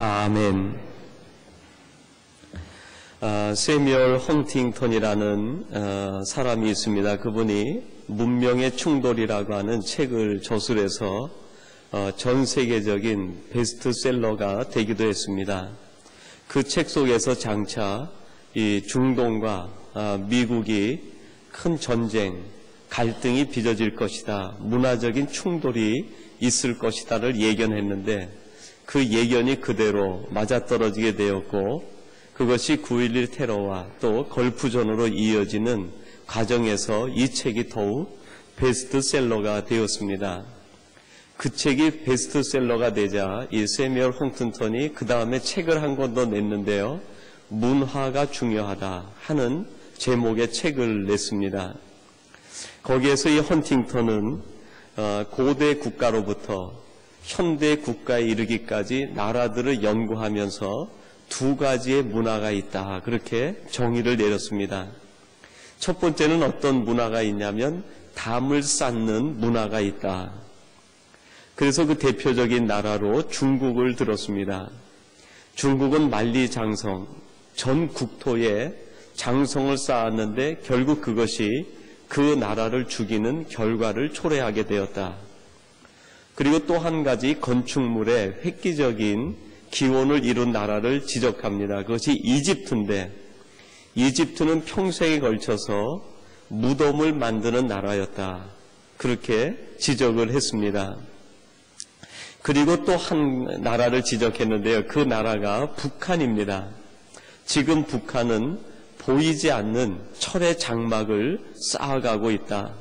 아멘. 세뮤얼 헌팅턴이라는 사람이 있습니다. 그분이 문명의 충돌이라고 하는 책을 저술해서 전 세계적인 베스트셀러가 되기도 했습니다. 그 책 속에서 장차 이 중동과 미국이 큰 전쟁, 갈등이 빚어질 것이다, 문화적인 충돌이 있을 것이다를 예견했는데 그 예견이 그대로 맞아떨어지게 되었고, 그것이 9.11 테러와 또 걸프전으로 이어지는 과정에서 이 책이 더욱 베스트셀러가 되었습니다. 그 책이 베스트셀러가 되자 이 세뮤얼 헌팅턴이 그 다음에 책을 한 권 더 냈는데요, 문화가 중요하다 하는 제목의 책을 냈습니다. 거기에서 이 헌팅턴은 고대 국가로부터 현대 국가에 이르기까지 나라들을 연구하면서 두 가지의 문화가 있다, 그렇게 정의를 내렸습니다. 첫 번째는 어떤 문화가 있냐면 담을 쌓는 문화가 있다. 그래서 그 대표적인 나라로 중국을 들었습니다. 중국은 만리장성, 전 국토에 장성을 쌓았는데 결국 그것이 그 나라를 죽이는 결과를 초래하게 되었다. 그리고 또 한 가지 건축물의 획기적인 기원을 이룬 나라를 지적합니다. 그것이 이집트인데, 이집트는 평생에 걸쳐서 무덤을 만드는 나라였다, 그렇게 지적을 했습니다. 그리고 또 한 나라를 지적했는데요, 그 나라가 북한입니다. 지금 북한은 보이지 않는 철의 장막을 쌓아가고 있다.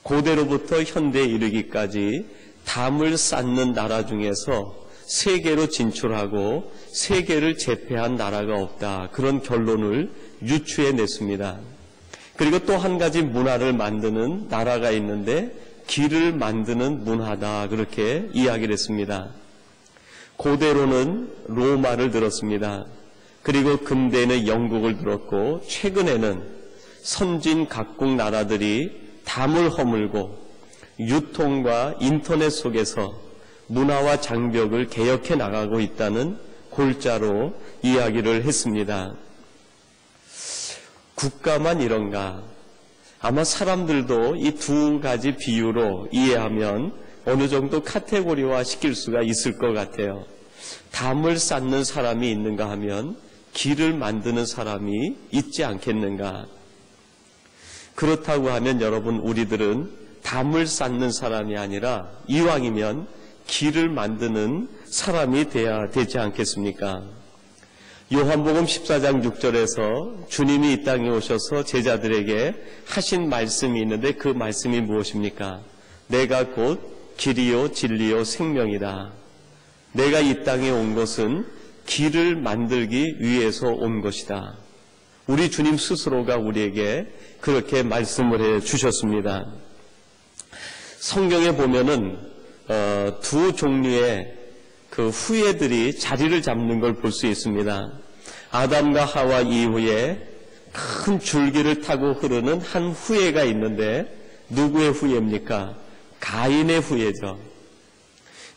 고대로부터 현대에 이르기까지 담을 쌓는 나라 중에서 세계로 진출하고 세계를 제패한 나라가 없다, 그런 결론을 유추해냈습니다. 그리고 또 한 가지 문화를 만드는 나라가 있는데 길을 만드는 문화다, 그렇게 이야기를 했습니다. 고대로는 로마를 들었습니다. 그리고 근대에는 영국을 들었고, 최근에는 선진 각국 나라들이 담을 허물고 유통과 인터넷 속에서 문화와 장벽을 개혁해 나가고 있다는 골자로 이야기를 했습니다. 국가만 이런가? 아마 사람들도 이 두 가지 비유로 이해하면 어느 정도 카테고리화 시킬 수가 있을 것 같아요. 담을 쌓는 사람이 있는가 하면 길을 만드는 사람이 있지 않겠는가? 그렇다고 하면 여러분, 우리들은 담을 쌓는 사람이 아니라 이왕이면 길을 만드는 사람이 돼야 되지 않겠습니까? 요한복음 14장 6절에서 주님이 이 땅에 오셔서 제자들에게 하신 말씀이 있는데, 그 말씀이 무엇입니까? 내가 곧 길이요 진리요 생명이다. 내가 이 땅에 온 것은 길을 만들기 위해서 온 것이다. 우리 주님 스스로가 우리에게 그렇게 말씀을 해 주셨습니다. 성경에 보면은 두 종류의 그 후예들이 자리를 잡는 걸 볼 수 있습니다. 아담과 하와 이후에 큰 줄기를 타고 흐르는 한 후예가 있는데, 누구의 후예입니까? 가인의 후예죠.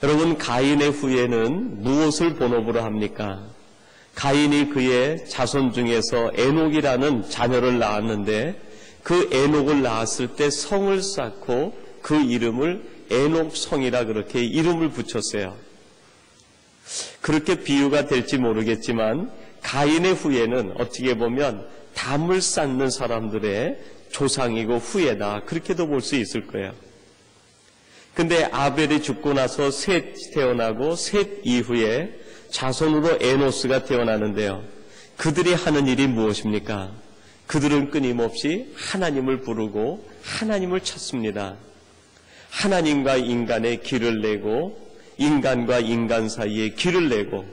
여러분, 가인의 후예는 무엇을 본업으로 합니까? 가인이 그의 자손 중에서 에녹이라는 자녀를 낳았는데, 그 에녹을 낳았을 때 성을 쌓고 그 이름을 에녹성이라 그렇게 이름을 붙였어요. 그렇게 비유가 될지 모르겠지만 가인의 후예는 어떻게 보면 담을 쌓는 사람들의 조상이고 후예다, 그렇게도 볼 수 있을 거예요. 근데 아벨이 죽고 나서 셋이 태어나고 셋 이후에 자손으로 에노스가 태어나는데요, 그들이 하는 일이 무엇입니까? 그들은 끊임없이 하나님을 부르고 하나님을 찾습니다. 하나님과 인간의 길을 내고, 인간과 인간 사이에 길을 내고,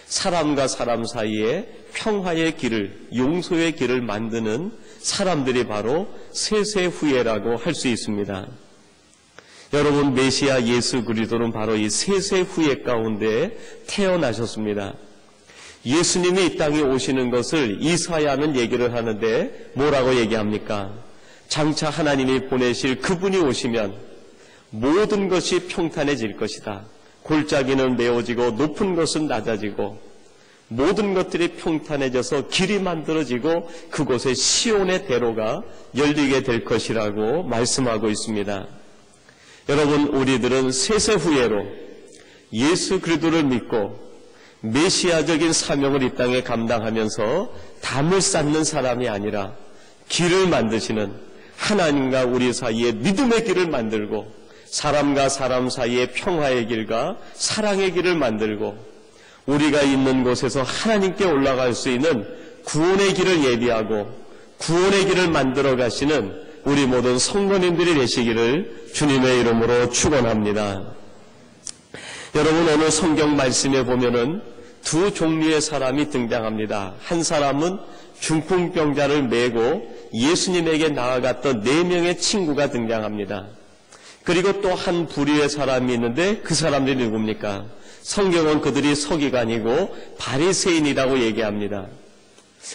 사람과 사람 사이에 평화의 길을, 용서의 길을 만드는 사람들이 바로 셋의 후예라고 할 수 있습니다. 여러분, 메시아 예수 그리스도는 바로 이 셋의 후예 가운데 태어나셨습니다. 예수님이 이 땅에 오시는 것을 이사야는 얘기를 하는데 뭐라고 얘기합니까? 장차 하나님이 보내실 그분이 오시면 모든 것이 평탄해질 것이다. 골짜기는 메워지고 높은 곳은 낮아지고 모든 것들이 평탄해져서 길이 만들어지고 그곳에 시온의 대로가 열리게 될 것이라고 말씀하고 있습니다. 여러분, 우리들은 세세 후예로 예수 그리스도를 믿고 메시아적인 사명을 이 땅에 감당하면서 담을 쌓는 사람이 아니라 길을 만드시는, 하나님과 우리 사이에 믿음의 길을 만들고 사람과 사람 사이에 평화의 길과 사랑의 길을 만들고 우리가 있는 곳에서 하나님께 올라갈 수 있는 구원의 길을 예비하고 구원의 길을 만들어 가시는 우리 모든 성도님들이 되시기를 주님의 이름으로 축원합니다. 여러분, 오늘 성경 말씀에 보면은 두 종류의 사람이 등장합니다. 한 사람은 중풍병자를 메고 예수님에게 나아갔던 4명의 친구가 등장합니다. 그리고 또 한 부류의 사람이 있는데 그 사람들이 누굽니까? 성경은 그들이 서기관이고 바리새인이라고 얘기합니다.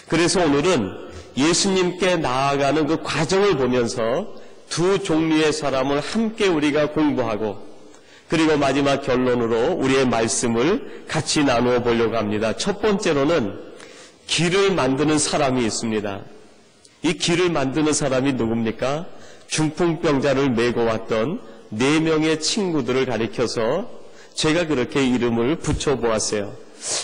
그래서 오늘은 예수님께 나아가는 그 과정을 보면서 두 종류의 사람을 함께 우리가 공부하고 그리고 마지막 결론으로 우리의 말씀을 같이 나누어 보려고 합니다. 첫 번째로는 길을 만드는 사람이 있습니다. 이 길을 만드는 사람이 누굽니까? 중풍병자를 메고 왔던 4명의 친구들을 가리켜서 제가 그렇게 이름을 붙여보았어요.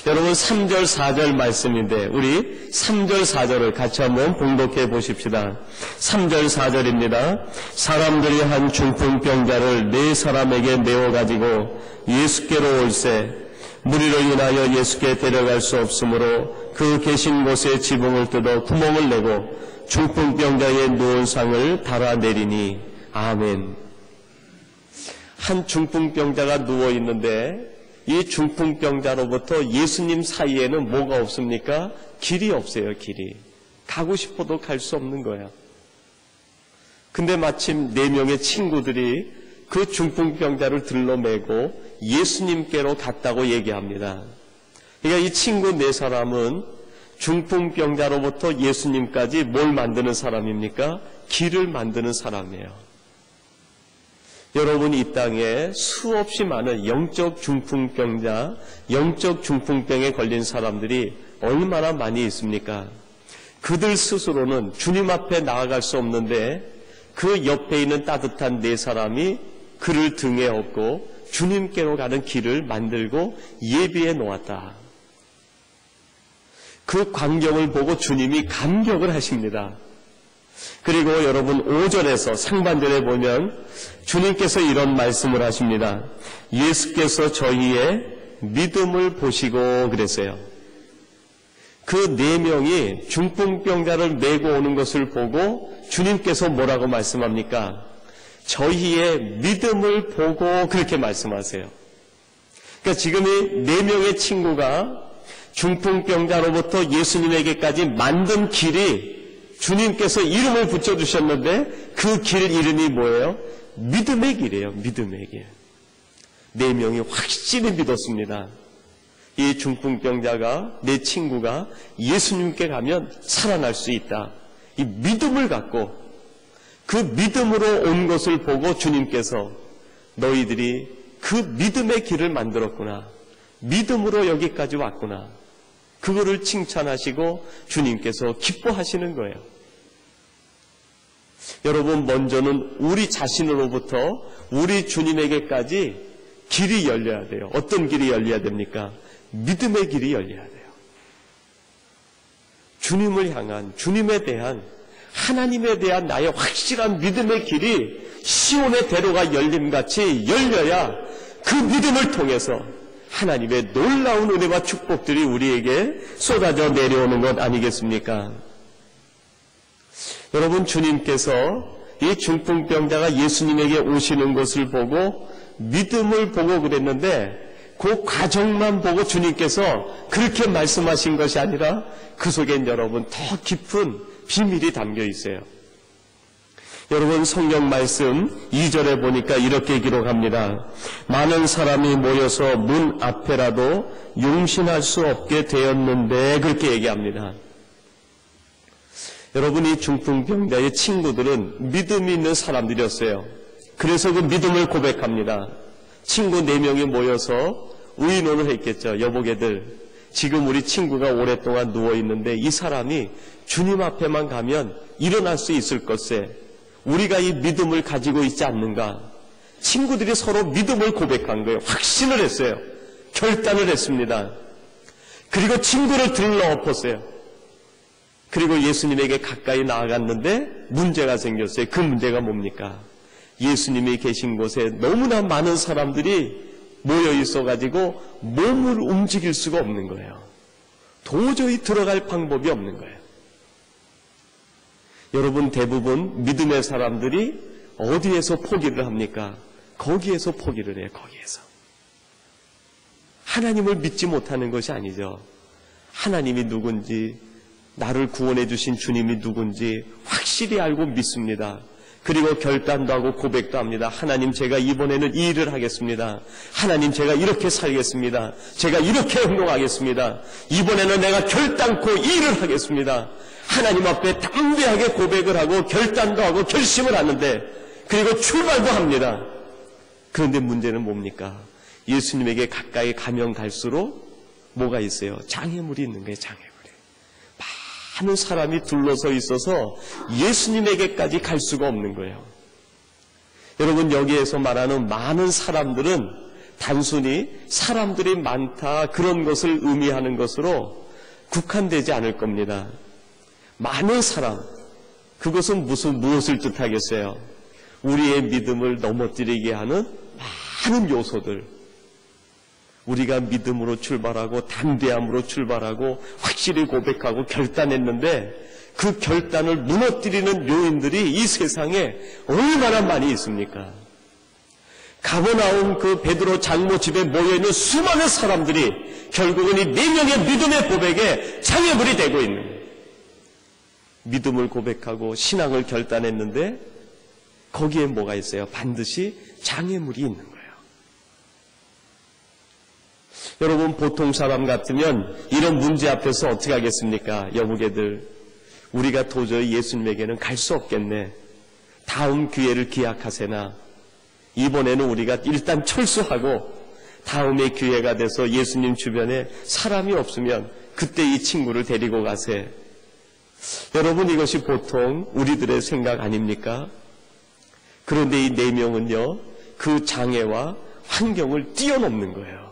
여러분, 3절 4절 말씀인데 우리 3절 4절을 같이 한번 봉독해 보십시다. 3절 4절입니다. 사람들이 한 중풍병자를 4사람에게 메워가지고 예수께로 올세 무리를 인하여 예수께 데려갈 수 없으므로 그 계신 곳에 지붕을 뜯어 구멍을 내고 중풍병자의 누운 상을 달아내리니. 아멘. 한 중풍병자가 누워있는데 이 중풍병자로부터 예수님 사이에는 뭐가 없습니까? 길이 없어요. 길이. 가고 싶어도 갈 수 없는 거야. 근데 마침 4명의 친구들이 그 중풍병자를 들러매고 예수님께로 갔다고 얘기합니다. 그러니까 이 친구 4사람은 중풍병자로부터 예수님까지 뭘 만드는 사람입니까? 길을 만드는 사람이에요. 여러분, 이 땅에 수없이 많은 영적 중풍병자, 영적 중풍병에 걸린 사람들이 얼마나 많이 있습니까? 그들 스스로는 주님 앞에 나아갈 수 없는데 그 옆에 있는 따뜻한 4사람이 그를 등에 업고 주님께로 가는 길을 만들고 예비해 놓았다. 그 광경을 보고 주님이 감격을 하십니다. 그리고 여러분, 5절에서 상반절에 보면 주님께서 이런 말씀을 하십니다. 예수께서 저희의 믿음을 보시고 그랬어요. 그 4명이 중풍병자를 메고 오는 것을 보고 주님께서 뭐라고 말씀합니까? 저희의 믿음을 보고 그렇게 말씀하세요. 그러니까 지금 이 4명의 친구가 중풍병자로부터 예수님에게까지 만든 길이 주님께서 이름을 붙여주셨는데 그 길 이름이 뭐예요? 믿음의 길이에요. 믿음의 길. 4명이 확실히 믿었습니다. 이 중풍병자가, 내 친구가 예수님께 가면 살아날 수 있다. 이 믿음을 갖고 그 믿음으로 온 것을 보고 주님께서 너희들이 그 믿음의 길을 만들었구나. 믿음으로 여기까지 왔구나. 그거를 칭찬하시고 주님께서 기뻐하시는 거예요. 여러분, 먼저는 우리 자신으로부터 우리 주님에게까지 길이 열려야 돼요. 어떤 길이 열려야 됩니까? 믿음의 길이 열려야 돼요. 주님을 향한, 주님에 대한, 하나님에 대한 나의 확실한 믿음의 길이 시온의 대로가 열림같이 열려야 그 믿음을 통해서 하나님의 놀라운 은혜와 축복들이 우리에게 쏟아져 내려오는 것 아니겠습니까? 여러분, 주님께서 이 중풍병자가 예수님에게 오시는 것을 보고 믿음을 보고 그랬는데 그 과정만 보고 주님께서 그렇게 말씀하신 것이 아니라 그 속엔 여러분 더 깊은 비밀이 담겨 있어요. 여러분, 성경 말씀 2절에 보니까 이렇게 기록합니다. 많은 사람이 모여서 문 앞에라도 용신할 수 없게 되었는데 그렇게 얘기합니다. 여러분, 이 중풍병자의 친구들은 믿음이 있는 사람들이었어요. 그래서 그 믿음을 고백합니다. 친구 4명이 모여서 의논을 했겠죠. 여보게들, 지금 우리 친구가 오랫동안 누워있는데 이 사람이 주님 앞에만 가면 일어날 수 있을 것에 우리가 이 믿음을 가지고 있지 않는가. 친구들이 서로 믿음을 고백한 거예요. 확신을 했어요. 결단을 했습니다. 그리고 친구를 들러 엎었어요. 그리고 예수님에게 가까이 나아갔는데 문제가 생겼어요. 그 문제가 뭡니까? 예수님이 계신 곳에 너무나 많은 사람들이 모여 있어가지고 몸을 움직일 수가 없는 거예요. 도저히 들어갈 방법이 없는 거예요. 여러분, 대부분 믿음의 사람들이 어디에서 포기를 합니까? 거기에서 포기를 해요. 거기에서. 하나님을 믿지 못하는 것이 아니죠. 하나님이 누군지, 나를 구원해 주신 주님이 누군지 확실히 알고 믿습니다. 그리고 결단도 하고 고백도 합니다. 하나님, 제가 이번에는 이 일을 하겠습니다. 하나님, 제가 이렇게 살겠습니다. 제가 이렇게 행동하겠습니다. 이번에는 내가 결단코 이 일을 하겠습니다. 하나님 앞에 담대하게 고백을 하고 결단도 하고 결심을 하는데, 그리고 출발도 합니다. 그런데 문제는 뭡니까? 예수님에게 가까이 가면 갈수록 뭐가 있어요? 장애물이 있는 거예요. 장애물이. 많은 사람이 둘러서 있어서 예수님에게까지 갈 수가 없는 거예요. 여러분, 여기에서 말하는 많은 사람들은 단순히 사람들이 많다 그런 것을 의미하는 것으로 국한되지 않을 겁니다. 많은 사람, 그것은 무엇을 뜻하겠어요? 우리의 믿음을 넘어뜨리게 하는 많은 요소들. 우리가 믿음으로 출발하고 담대함으로 출발하고 확실히 고백하고 결단했는데 그 결단을 무너뜨리는 요인들이 이 세상에 얼마나 많이 있습니까? 가버나움 그 베드로 장모 집에 모여있는 수많은 사람들이 결국은 이 4명의 믿음의 고백에 장애물이 되고 있는 거예요. 믿음을 고백하고 신앙을 결단했는데 거기에 뭐가 있어요? 반드시 장애물이 있는 거예요. 여러분, 보통 사람 같으면 이런 문제 앞에서 어떻게 하겠습니까? 여보게들, 우리가 도저히 예수님에게는 갈 수 없겠네. 다음 기회를 기약하세나. 이번에는 우리가 일단 철수하고 다음에 기회가 돼서 예수님 주변에 사람이 없으면 그때 이 친구를 데리고 가세. 여러분, 이것이 보통 우리들의 생각 아닙니까? 그런데 이 4명은요, 그 장애와 환경을 뛰어넘는 거예요.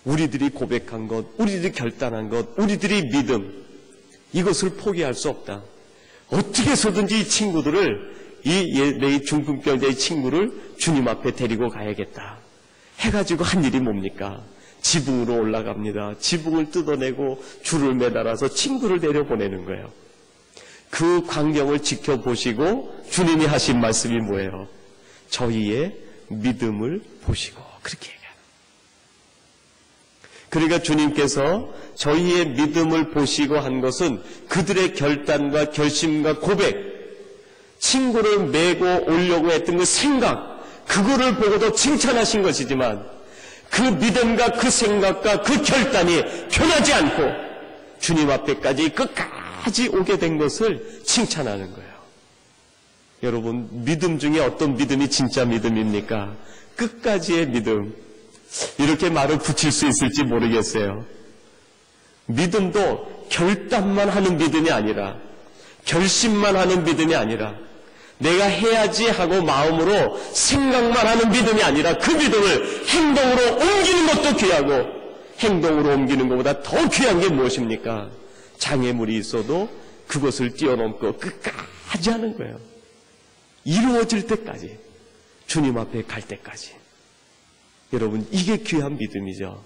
우리들이 고백한 것, 우리들이 결단한 것, 우리들이 믿음, 이것을 포기할 수 없다. 어떻게 해서든지 이 친구들을, 내 중풍병자의 친구를 주님 앞에 데리고 가야겠다. 해가지고 한 일이 뭡니까? 지붕으로 올라갑니다. 지붕을 뜯어내고 줄을 매달아서 친구를 내려보내는 거예요. 그 광경을 지켜보시고 주님이 하신 말씀이 뭐예요? 저희의 믿음을 보시고, 그렇게 얘기해요. 그러니까 주님께서 저희의 믿음을 보시고 한 것은 그들의 결단과 결심과 고백, 친구를 메고 오려고 했던 그 생각, 그거를 보고도 칭찬하신 것이지만 그 믿음과 그 생각과 그 결단이 변하지 않고 주님 앞에까지 끝까지 오게 된 것을 칭찬하는 거예요. 여러분, 믿음 중에 어떤 믿음이 진짜 믿음입니까? 끝까지의 믿음. 이렇게 말을 붙일 수 있을지 모르겠어요. 믿음도 결단만 하는 믿음이 아니라, 결심만 하는 믿음이 아니라, 내가 해야지 하고 마음으로 생각만 하는 믿음이 아니라 그 믿음을 행동으로 옮기는 것도 귀하고, 행동으로 옮기는 것보다 더 귀한 게 무엇입니까? 장애물이 있어도 그것을 뛰어넘고 끝까지 하는 거예요. 이루어질 때까지, 주님 앞에 갈 때까지. 여러분, 이게 귀한 믿음이죠.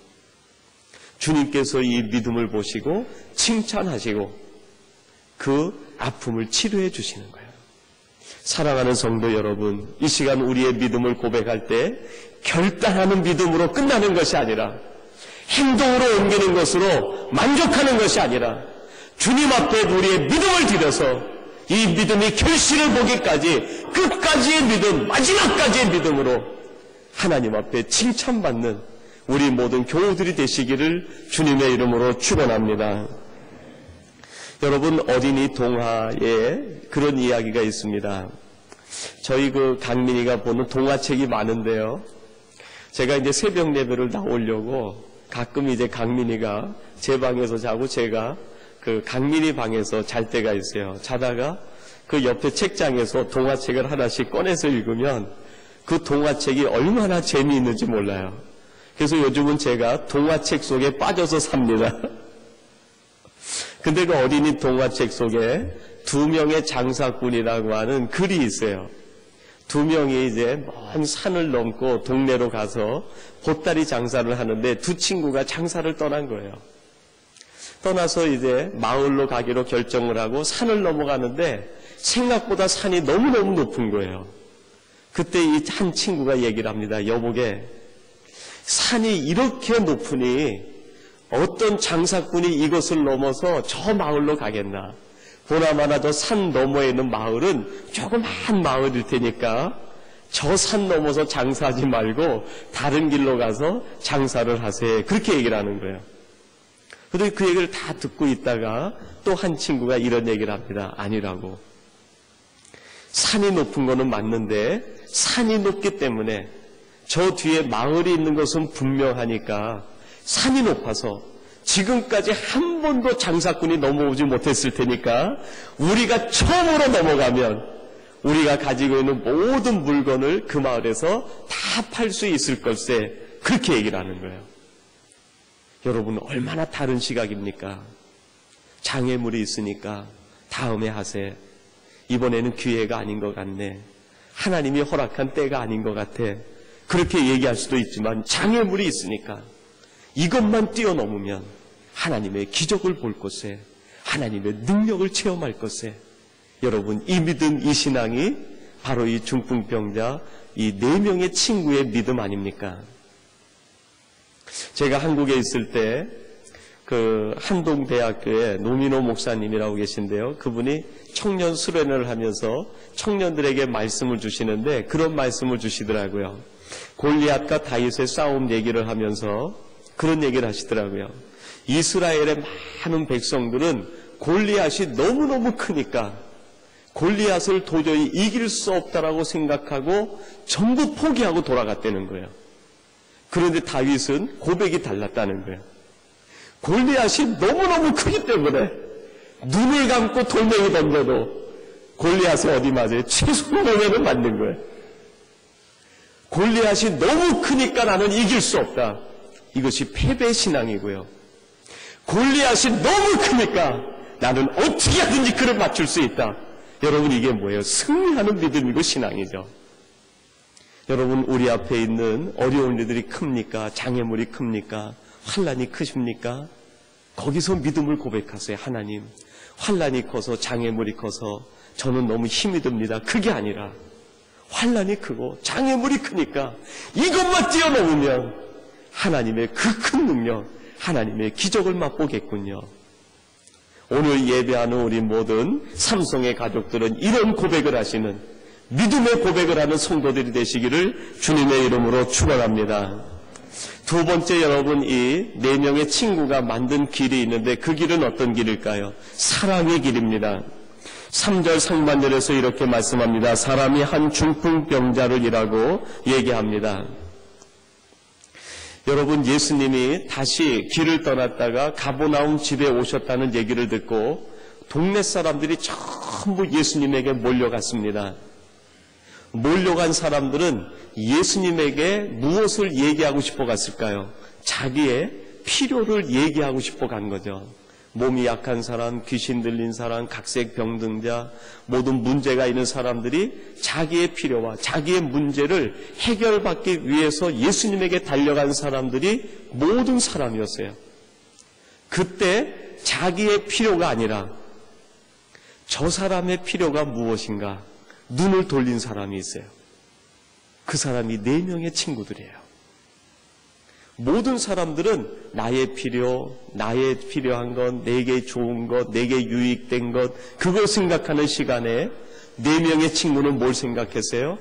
주님께서 이 믿음을 보시고 칭찬하시고 그 아픔을 치료해 주시는 거예요. 사랑하는 성도 여러분, 이 시간 우리의 믿음을 고백할 때 결단하는 믿음으로 끝나는 것이 아니라, 행동으로 옮기는 것으로 만족하는 것이 아니라, 주님 앞에 우리의 믿음을 들여서 이 믿음이 결실을 보기까지 끝까지의 믿음, 마지막까지의 믿음으로 하나님 앞에 칭찬받는 우리 모든 교우들이 되시기를 주님의 이름으로 축원합니다. 여러분, 어린이 동화에 그런 이야기가 있습니다. 저희 강민이가 보는 동화책이 많은데요. 제가 이제 새벽 예배를 나오려고 가끔 이제 강민이가 제 방에서 자고 제가 강민이 방에서 잘 때가 있어요. 자다가 그 옆에 책장에서 동화책을 하나씩 꺼내서 읽으면 그 동화책이 얼마나 재미있는지 몰라요. 그래서 요즘은 제가 동화책 속에 빠져서 삽니다. 근데 그 어린이 동화책 속에 2명의 장사꾼이라고 하는 글이 있어요. 2명이 이제 먼 산을 넘고 동네로 가서 보따리 장사를 하는데 2 친구가 장사를 떠난 거예요. 떠나서 이제 마을로 가기로 결정을 하고 산을 넘어가는데 생각보다 산이 너무너무 높은 거예요. 그때 이 한 친구가 얘기를 합니다. 여보게, 산이 이렇게 높으니 어떤 장사꾼이 이것을 넘어서 저 마을로 가겠나. 보나마나 저 산 너머에 있는 마을은 조그만 마을일 테니까 저 산 넘어서 장사하지 말고 다른 길로 가서 장사를 하세요. 그렇게 얘기를 하는 거예요. 그런데 그 얘기를 다 듣고 있다가 또 한 친구가 이런 얘기를 합니다. 아니라고. 산이 높은 거는 맞는데 산이 높기 때문에 저 뒤에 마을이 있는 것은 분명하니까 산이 높아서 지금까지 한 번도 장사꾼이 넘어오지 못했을 테니까 우리가 처음으로 넘어가면 우리가 가지고 있는 모든 물건을 그 마을에서 다 팔 수 있을 걸세. 그렇게 얘기를 하는 거예요. 여러분, 얼마나 다른 시각입니까? 장애물이 있으니까 다음에 하세. 이번에는 기회가 아닌 것 같네. 하나님이 허락한 때가 아닌 것 같아. 그렇게 얘기할 수도 있지만 장애물이 있으니까 이것만 뛰어넘으면 하나님의 기적을 볼 것에, 하나님의 능력을 체험할 것에, 여러분, 이 믿음, 이 신앙이 바로 이 중풍병자 이 4명의 친구의 믿음 아닙니까? 제가 한국에 있을 때 한동대학교에 노민호 목사님이라고 계신데요. 그분이 청년 수련을 하면서 청년들에게 말씀을 주시는데 그런 말씀을 주시더라고요. 골리앗과 다윗의 싸움 얘기를 하면서 그런 얘기를 하시더라고요. 이스라엘의 많은 백성들은 골리앗이 너무너무 크니까 골리앗을 도저히 이길 수 없다라고 생각하고 전부 포기하고 돌아갔다는 거예요. 그런데 다윗은 고백이 달랐다는 거예요. 골리앗이 너무너무 크기 때문에 눈을 감고 돌멩이 던져도 골리앗이 어디 맞아요? 최소 몸에는 맞는 거예요. 골리앗이 너무 크니까 나는 이길 수 없다. 이것이 패배 신앙이고요. 골리앗이 너무 크니까 나는 어떻게 하든지 그를 맞출 수 있다. 여러분, 이게 뭐예요? 승리하는 믿음이고 신앙이죠. 여러분, 우리 앞에 있는 어려운 일들이 큽니까? 장애물이 큽니까? 환난이 크십니까? 거기서 믿음을 고백하세요. 하나님, 환난이 커서 장애물이 커서 저는 너무 힘이 듭니다. 그게 아니라 환난이 크고 장애물이 크니까 이것만 뛰어넘으면 하나님의 그 큰 능력, 하나님의 기적을 맛보겠군요. 오늘 예배하는 우리 모든 삼성의 가족들은 이런 고백을 하시는, 믿음의 고백을 하는 성도들이 되시기를 주님의 이름으로 축원합니다. 두 번째, 여러분, 이 4명의 친구가 만든 길이 있는데 그 길은 어떤 길일까요? 사랑의 길입니다. 3절 상반절에서 이렇게 말씀합니다. 사람이 한 중풍병자를 이라고 얘기합니다. 여러분, 예수님이 다시 길을 떠났다가 가버나움 집에 오셨다는 얘기를 듣고 동네 사람들이 전부 예수님에게 몰려갔습니다. 몰려간 사람들은 예수님에게 무엇을 얘기하고 싶어 갔을까요? 자기의 필요를 얘기하고 싶어 간 거죠. 몸이 약한 사람, 귀신 들린 사람, 각색병등자, 모든 문제가 있는 사람들이 자기의 필요와 자기의 문제를 해결받기 위해서 예수님에게 달려간 사람들이 모든 사람이었어요. 그때 자기의 필요가 아니라 저 사람의 필요가 무엇인가 눈을 돌린 사람이 있어요. 그 사람이 4명의 친구들이에요. 모든 사람들은 나의 필요, 나의 필요한 것, 내게 좋은 것, 내게 유익된 것, 그걸 생각하는 시간에 4명의 친구는 뭘 생각했어요?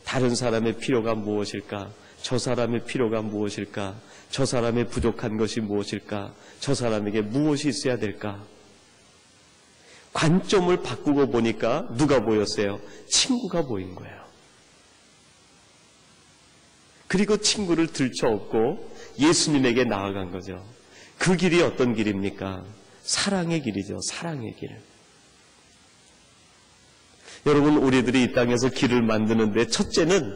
다른 사람의 필요가 무엇일까? 저 사람의 필요가 무엇일까? 저 사람의 부족한 것이 무엇일까? 저 사람에게 무엇이 있어야 될까? 관점을 바꾸고 보니까 누가 보였어요? 친구가 보인 거예요. 그리고 친구를 들쳐업고 예수님에게 나아간 거죠. 그 길이 어떤 길입니까? 사랑의 길이죠. 사랑의 길. 여러분, 우리들이 이 땅에서 길을 만드는데 첫째는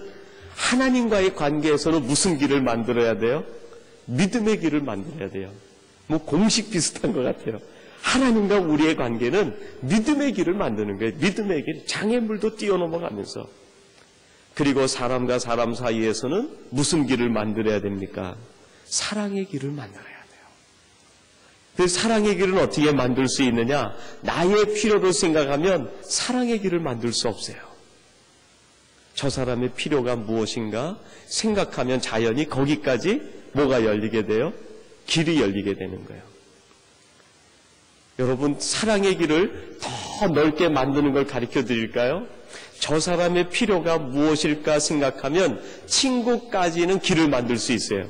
하나님과의 관계에서는 무슨 길을 만들어야 돼요? 믿음의 길을 만들어야 돼요. 뭐 공식 비슷한 것 같아요. 하나님과 우리의 관계는 믿음의 길을 만드는 거예요. 믿음의 길, 장애물도 뛰어넘어가면서. 그리고 사람과 사람 사이에서는 무슨 길을 만들어야 됩니까? 사랑의 길을 만들어야 돼요. 그 사랑의 길은 어떻게 만들 수 있느냐? 나의 필요를 생각하면 사랑의 길을 만들 수 없어요. 저 사람의 필요가 무엇인가 생각하면 자연히 거기까지 뭐가 열리게 돼요? 길이 열리게 되는 거예요. 여러분, 사랑의 길을 더 넓게 만드는 걸 가르쳐 드릴까요? 저 사람의 필요가 무엇일까 생각하면 친구까지는 길을 만들 수 있어요.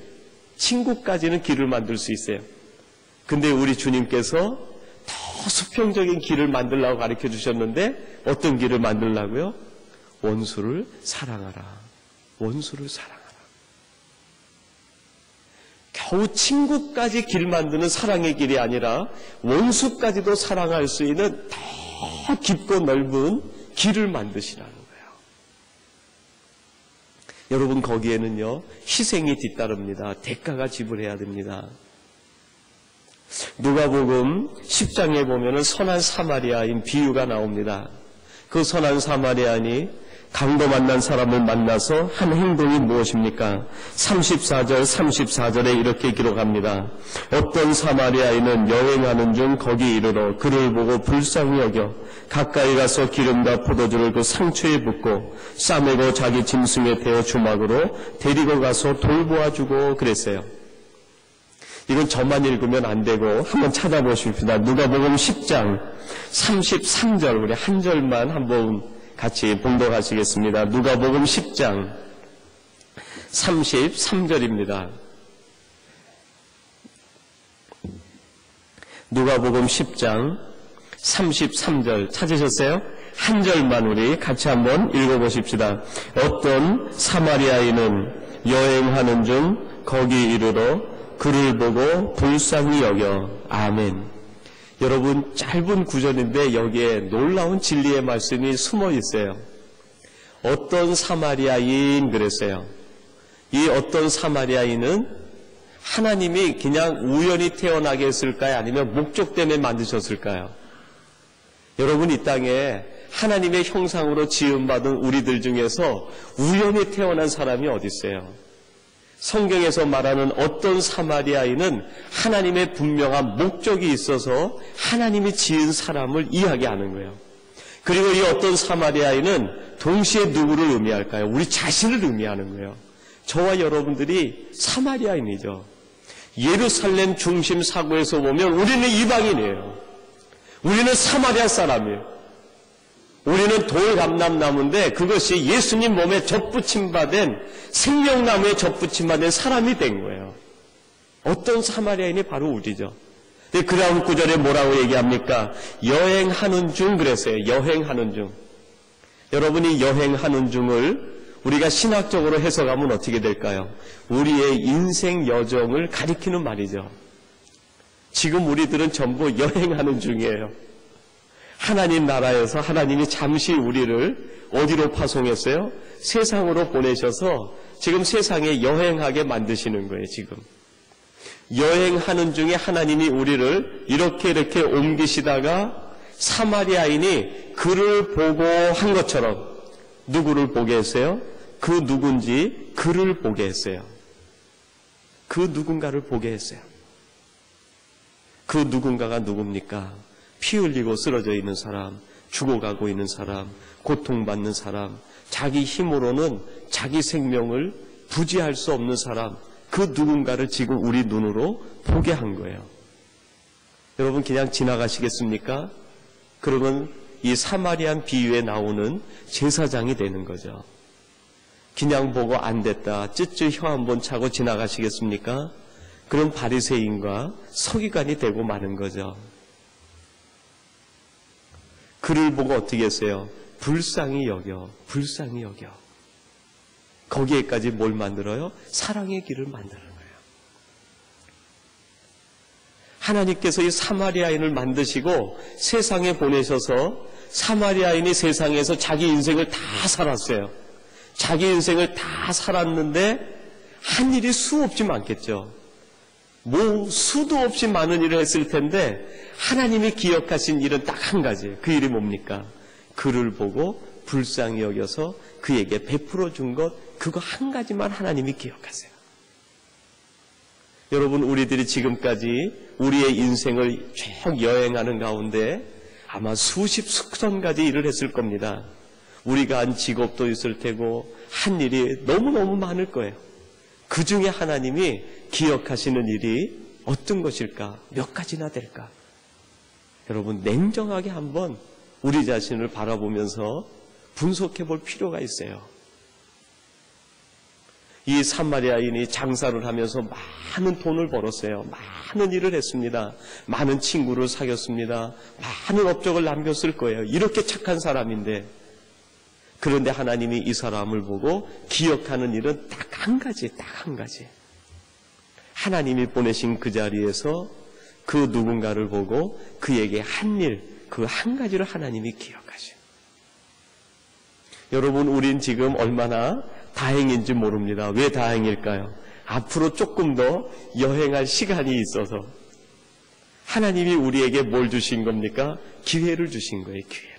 친구까지는 길을 만들 수 있어요. 근데 우리 주님께서 더 수평적인 길을 만들라고 가르쳐 주셨는데 어떤 길을 만들라고요? 원수를 사랑하라. 원수를 사랑하라. 겨우 친구까지 길 만드는 사랑의 길이 아니라 원수까지도 사랑할 수 있는 더 깊고 넓은 길을 만드시라는 거예요. 여러분, 거기에는요, 희생이 뒤따릅니다. 대가가 지불해야 됩니다. 누가복음 10장에 보면은 선한 사마리아인 비유가 나옵니다. 그 선한 사마리아인이 강도 만난 사람을 만나서 한 행동이 무엇입니까? 34절에 이렇게 기록합니다. 어떤 사마리아인은 여행하는 중 거기 이르러 그를 보고 불쌍히 여겨 가까이 가서 기름과 포도주를 그 상처에 붓고 싸매고 자기 짐승에 태워 주막으로 데리고 가서 돌보아주고 그랬어요. 이건 저만 읽으면 안 되고 한번 찾아보십시다. 누가복음 10장 33절, 우리 한 절만 한번 같이 봉독하시겠습니다. 누가복음 10장 33절입니다. 누가복음 10장 33절 찾으셨어요? 한 절만 우리 같이 한번 읽어보십시다. 어떤 사마리아인은 여행하는 중 거기 이르러 그를 보고 불쌍히 여겨. 아멘. 여러분, 짧은 구절인데 여기에 놀라운 진리의 말씀이 숨어 있어요. 어떤 사마리아인 그랬어요. 이 어떤 사마리아인은 하나님이 그냥 우연히 태어나게 했을까요? 아니면 목적 때문에 만드셨을까요? 여러분, 이 땅에 하나님의 형상으로 지음받은 우리들 중에서 우연히 태어난 사람이 어디 있어요? 성경에서 말하는 어떤 사마리아인은 하나님의 분명한 목적이 있어서 하나님이 지은 사람을 이야기하는 거예요. 그리고 이 어떤 사마리아인은 동시에 누구를 의미할까요? 우리 자신을 의미하는 거예요. 저와 여러분들이 사마리아인이죠. 예루살렘 중심 사고에서 보면 우리는 이방인이에요. 우리는 사마리아 사람이에요. 우리는 돌감람나무인데 그것이 예수님 몸에 접붙임받은 생명나무에 접붙임받은 사람이 된 거예요. 어떤 사마리아인이 바로 우리죠. 근데 그 다음 구절에 뭐라고 얘기합니까? 여행하는 중 그랬어요. 여행하는 중. 여러분이 여행하는 중을 우리가 신학적으로 해석하면 어떻게 될까요? 우리의 인생 여정을 가리키는 말이죠. 지금 우리들은 전부 여행하는 중이에요. 하나님 나라에서 하나님이 잠시 우리를 어디로 파송했어요? 세상으로 보내셔서 지금 세상에 여행하게 만드시는 거예요, 지금. 여행하는 중에 하나님이 우리를 이렇게 옮기시다가 사마리아인이 그를 보고 한 것처럼 누구를 보게 했어요? 그 누군지 그를 보게 했어요. 그 누군가를 보게 했어요. 그 누군가가 누굽니까? 피 흘리고 쓰러져 있는 사람, 죽어가고 있는 사람, 고통받는 사람, 자기 힘으로는 자기 생명을 부지할 수 없는 사람, 그 누군가를 지금 우리 눈으로 보게 한 거예요. 여러분, 그냥 지나가시겠습니까? 그러면 이 사마리안 비유에 나오는 제사장이 되는 거죠. 그냥 보고 안 됐다, 쯧쯧 혀 한번 차고 지나가시겠습니까? 그런 바리새인과 서기관이 되고 마는 거죠. 그를 보고 어떻게 했어요? 불쌍히 여겨. 거기에까지 뭘 만들어요? 사랑의 길을 만드는 거예요. 하나님께서 이 사마리아인을 만드시고 세상에 보내셔서 사마리아인이 세상에서 자기 인생을 다 살았어요. 자기 인생을 다 살았는데 한 일이 수없이 많겠죠. 수도 없이 많은 일을 했을 텐데 하나님이 기억하신 일은 딱 한 가지. 그 일이 뭡니까? 그를 보고 불쌍히 여겨서 그에게 베풀어 준 것, 그거 한 가지만 하나님이 기억하세요. 여러분, 우리들이 지금까지 우리의 인생을 쭉 여행하는 가운데 아마 수천 가지 일을 했을 겁니다. 우리가 한 직업도 있을 테고 한 일이 너무너무 많을 거예요. 그 중에 하나님이 기억하시는 일이 어떤 것일까? 몇 가지나 될까? 여러분, 냉정하게 한번 우리 자신을 바라보면서 분석해 볼 필요가 있어요. 이 사마리아인이 장사를 하면서 많은 돈을 벌었어요. 많은 일을 했습니다. 많은 친구를 사귀었습니다. 많은 업적을 남겼을 거예요. 이렇게 착한 사람인데, 그런데 하나님이 이 사람을 보고 기억하는 일은 딱 한 가지. 하나님이 보내신 그 자리에서 그 누군가를 보고 그에게 한 일, 그 한 가지를 하나님이 기억하셔요. 여러분, 우린 지금 얼마나 다행인지 모릅니다. 왜 다행일까요? 앞으로 조금 더 여행할 시간이 있어서 하나님이 우리에게 뭘 주신 겁니까? 기회를 주신 거예요. 기회를.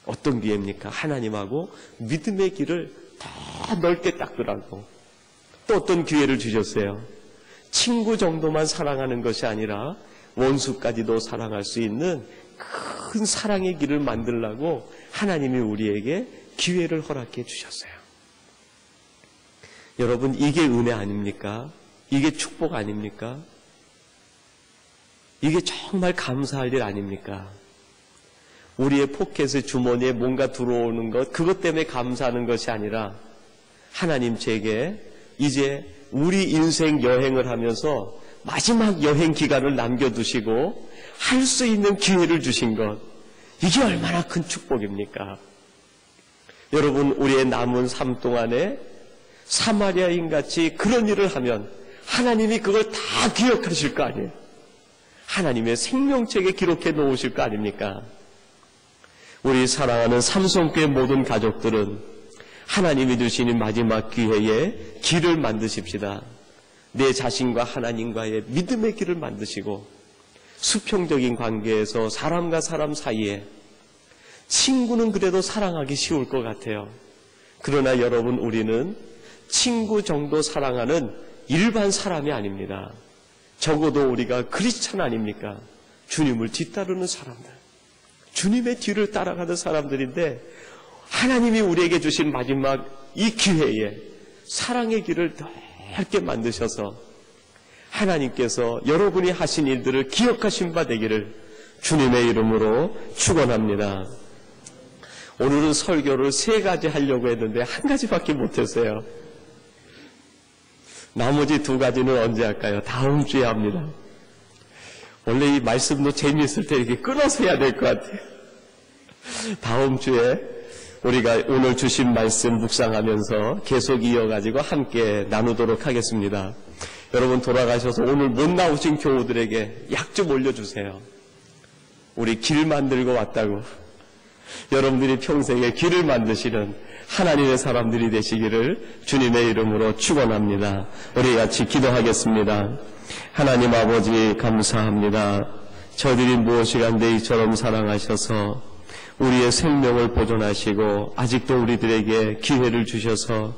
어떤 기회입니까? 하나님하고 믿음의 길을 더 넓게 닦으라고. 또 어떤 기회를 주셨어요? 친구 정도만 사랑하는 것이 아니라 원수까지도 사랑할 수 있는 큰 사랑의 길을 만들라고 하나님이 우리에게 기회를 허락해 주셨어요. 여러분, 이게 은혜 아닙니까? 이게 축복 아닙니까? 이게 정말 감사할 일 아닙니까? 우리의 포켓의 주머니에 뭔가 들어오는 것, 그것 때문에 감사하는 것이 아니라 하나님 제게 이제 우리 인생 여행을 하면서 마지막 여행 기간을 남겨두시고 할 수 있는 기회를 주신 것, 이게 얼마나 큰 축복입니까? 여러분, 우리의 남은 삶 동안에 사마리아인같이 그런 일을 하면 하나님이 그걸 다 기억하실 거 아니에요? 하나님의 생명책에 기록해 놓으실 거 아닙니까? 우리 사랑하는 삼성교회 모든 가족들은 하나님이 주시는 마지막 기회에 길을 만드십시다. 내 자신과 하나님과의 믿음의 길을 만드시고, 수평적인 관계에서 사람과 사람 사이에, 친구는 그래도 사랑하기 쉬울 것 같아요. 그러나 여러분, 우리는 친구 정도 사랑하는 일반 사람이 아닙니다. 적어도 우리가 크리스찬 아닙니까? 주님을 뒤따르는 사람들, 주님의 뒤를 따라가는 사람들인데, 하나님이 우리에게 주신 마지막 이 기회에 사랑의 길을 넓게 만드셔서 하나님께서 여러분이 하신 일들을 기억하신 바 되기를 주님의 이름으로 축원합니다. 오늘은 설교를 3가지 하려고 했는데 1가지밖에 못했어요. 나머지 2가지는 언제 할까요? 다음 주에 합니다. 원래 이 말씀도 재미있을 때 이렇게 끊어서 해야 될 것 같아요. 다음 주에 우리가 오늘 주신 말씀 묵상하면서 계속 이어가지고 함께 나누도록 하겠습니다. 여러분, 돌아가셔서 오늘 못 나오신 교우들에게 약 좀 올려주세요. 우리 길 만들고 왔다고. 여러분들이 평생에 길을 만드시는 하나님의 사람들이 되시기를 주님의 이름으로 축원합니다. 우리 같이 기도하겠습니다. 하나님 아버지, 감사합니다. 저들이 무엇이간데 이처럼 사랑하셔서 우리의 생명을 보존하시고 아직도 우리들에게 기회를 주셔서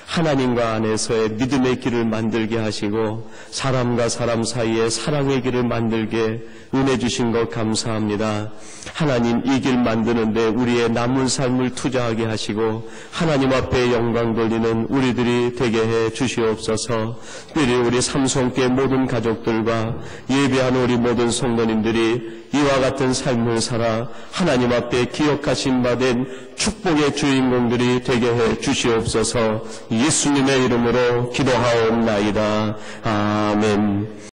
하나님과 안에서의 믿음의 길을 만들게 하시고 사람과 사람 사이에 사랑의 길을 만들게 은혜 주신 것 감사합니다. 하나님, 이 길 만드는데 우리의 남은 삶을 투자하게 하시고 하나님 앞에 영광 돌리는 우리들이 되게 해 주시옵소서. 특별히 우리 삼성교회 모든 가족들과 예배하는 우리 모든 성도님들이 이와 같은 삶을 살아 하나님 앞에 기억하신 바 된 축복의 주인공들이 되게 해 주시옵소서. 예수님의 이름으로 기도하옵나이다. 아멘.